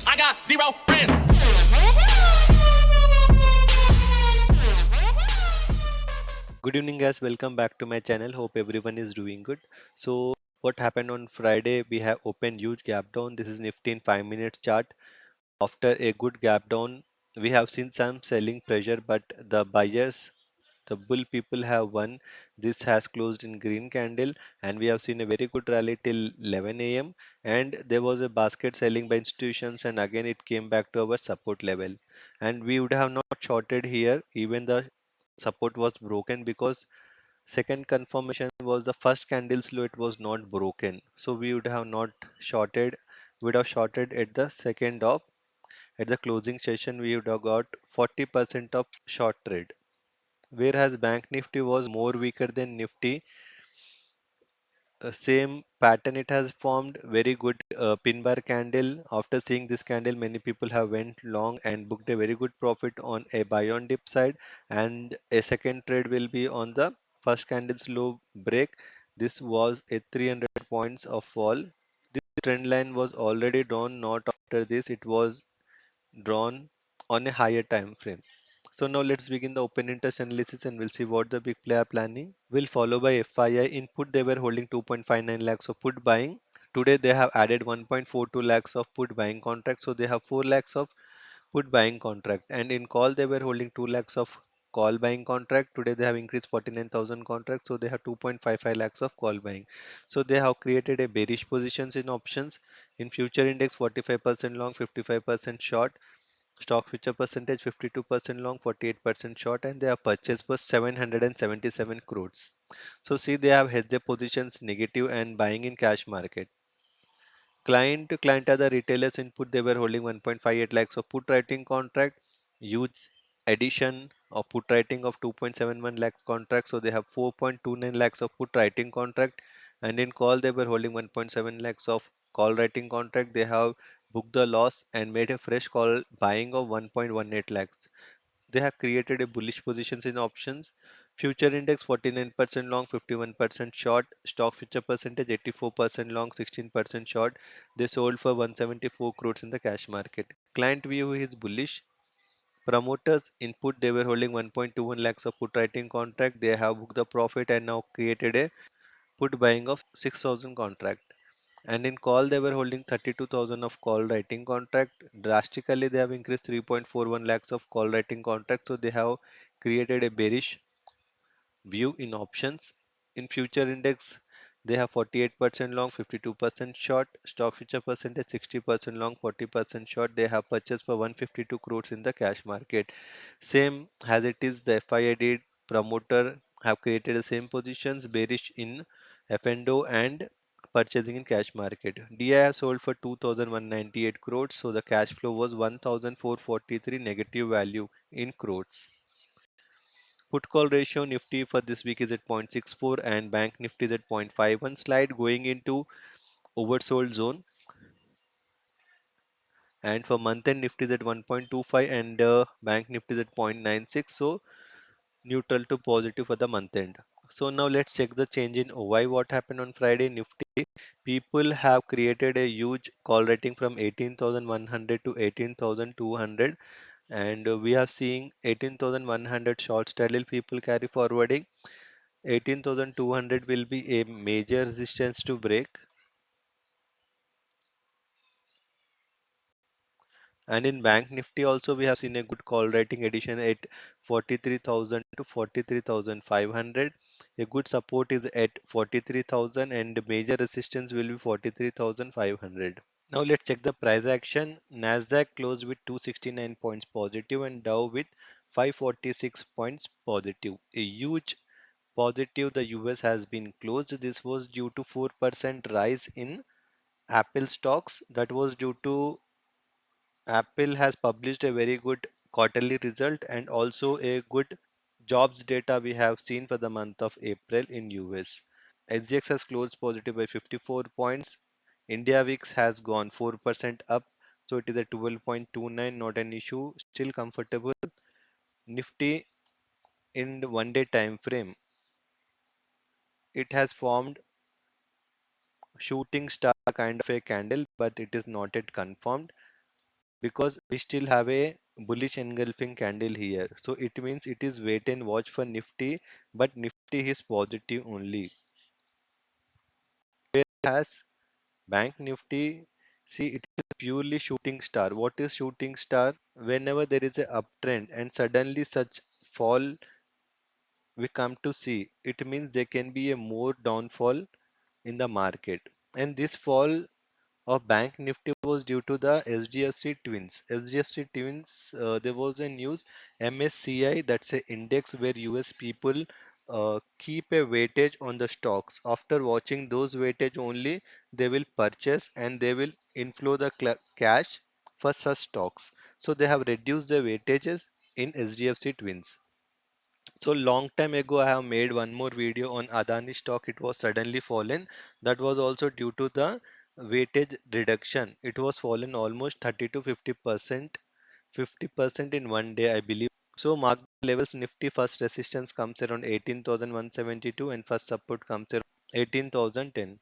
I got zero friends. Good evening, guys. Welcome back to my channel. Hope everyone is doing good. So, what happened on Friday? We have opened huge gap down. This is Nifty in 5 minutes chart. After a good gap down, we have seen some selling pressure, but the buyers, the bull people have won. This has closed in green candle, and we have seen a very good rally till 11 a.m. And there was a basket selling by institutions, and again it came back to our support level. And we would have not shorted here, even the support was broken because second confirmation was the first candle's low, it was not broken. So we would have not shorted, would have shorted at the second of at the closing session we would have got 40% of short trade. Whereas Bank Nifty was more weaker than Nifty, same pattern it has formed very good pin bar candle. After seeing this candle, many people have went long and booked a very good profit on a buy on dip side, and a second trade will be on the first candle's low break. This was a 300 points of fall. This trend line was already drawn, not after this, it was drawn on a higher time frame. So now let's begin the open interest analysis and we'll see what the big player planning. Will follow by FII input. They were holding 2.59 lakhs of put buying. Today they have added 1.42 lakhs of put buying contract. So they have 4 lakhs of put buying contract. And in call they were holding 2 lakhs of call buying contract. Today they have increased 49,000 contracts. So they have 2.55 lakhs of call buying. So they have created a bearish positions in options. In future index 45% long, 55% short. Stock future percentage 52% long, 48% short, and they have purchased for 777 crores. So see, they have hedged their positions negative and buying in cash market. Client to client are the retailers input. They were holding 1.58 lakhs of put writing contract. Huge addition of put writing of 2.71 lakhs contract. So they have 4.29 lakhs of put writing contract. And in call they were holding 1.7 lakhs of call writing contract. They have booked the loss and made a fresh call buying of 1.18 lakhs. They have created a bullish positions in options. Future index 49% long, 51% short. Stock future percentage 84% long, 16% short. They sold for 174 crores in the cash market. Client view is bullish. Promoters input they were holding 1.21 lakhs of put writing contract. They have booked the profit and now created a put buying of 6,000 contract. And in call they were holding 32,000 of call writing contract. Drastically they have increased 3.41 lakhs of call writing contract. So they have created a bearish view in options. In future index they have 48% long, 52% short. Stock future percentage 60% long, 40% short. They have purchased for 152 crores in the cash market. Same as it is the FII did. Promoter have created the same positions bearish in F&O and purchasing in cash market. DI have sold for 2,198 crores. So the cash flow was 1,443 negative value in crores. Put call ratio Nifty for this week is at 0.64 and Bank Nifty is at 0.51. Slide going into oversold zone, and for month end Nifty is at 1.25 and Bank Nifty is at 0.96. So neutral to positive for the month end. So now let's check the change in OI. What happened on Friday? Nifty people have created a huge call rating from 18,100 to 18,200, and we are seeing 18,100 short straddle people carry forwarding. 18,200 will be a major resistance to break, and in Bank Nifty also we have seen a good call writing addition at 43,000 to 43,500. A good support is at 43,000 and major resistance will be 43,500. Now let's check the price action. Nasdaq closed with 269 points positive and Dow with 546 points positive. A huge positive. The US has been closed. This was due to 4% rise in Apple stocks. That was due to Apple has published a very good quarterly result and also a good jobs data we have seen for the month of April in US. SGX has closed positive by 54 points. India VIX has gone 4% up, so it is at 12.29, not an issue, still comfortable. Nifty in the 1 day time frame, it has formed shooting star kind of a candle, but it is not yet confirmed. because we still have a bullish engulfing candle here. So it means it is wait and watch for Nifty, but Nifty is positive only. Whereas Bank Nifty, see, it is purely shooting star. What is shooting star? Whenever there is a uptrend and suddenly such fall we come to see, it means there can be a more downfall in the market. And this fall of Bank Nifty was due to the SDFC twins. SDFC twins, there was a news MSCI, that's a index where US people keep a weightage on the stocks. After watching those weightage only, they will purchase and they will inflow the cash for such stocks. So they have reduced the weightages in SDFC twins. So long time ago, I have made one more video on Adani stock. It was suddenly fallen. That was also due to the weightage reduction. It was fallen almost 30 to 50%, 50% in one day, I believe. So mark the levels. Nifty first resistance comes around 18,172 and first support comes around 18,010.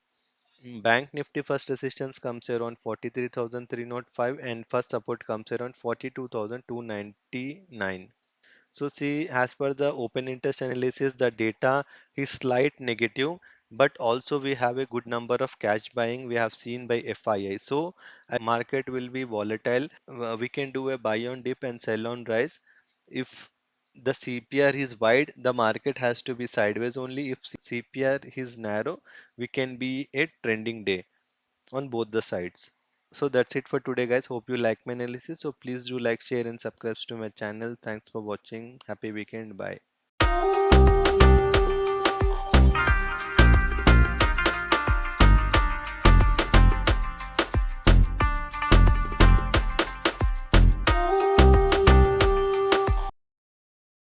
Bank Nifty first resistance comes around 43,305 and first support comes around 42,299. So see, as per the open interest analysis, the data is slight negative, but also we have a good number of cash buying we have seen by FII. So I believe market will be volatile. We can do a buy on dip and sell on rise. If the CPR is wide, the market has to be sideways only. If CPR is narrow, we can be a trending day on both the sides. So that's it for today, guys. Hope you like my analysis. So please do like, share, and subscribe to my channel. Thanks for watching. Happy weekend. Bye.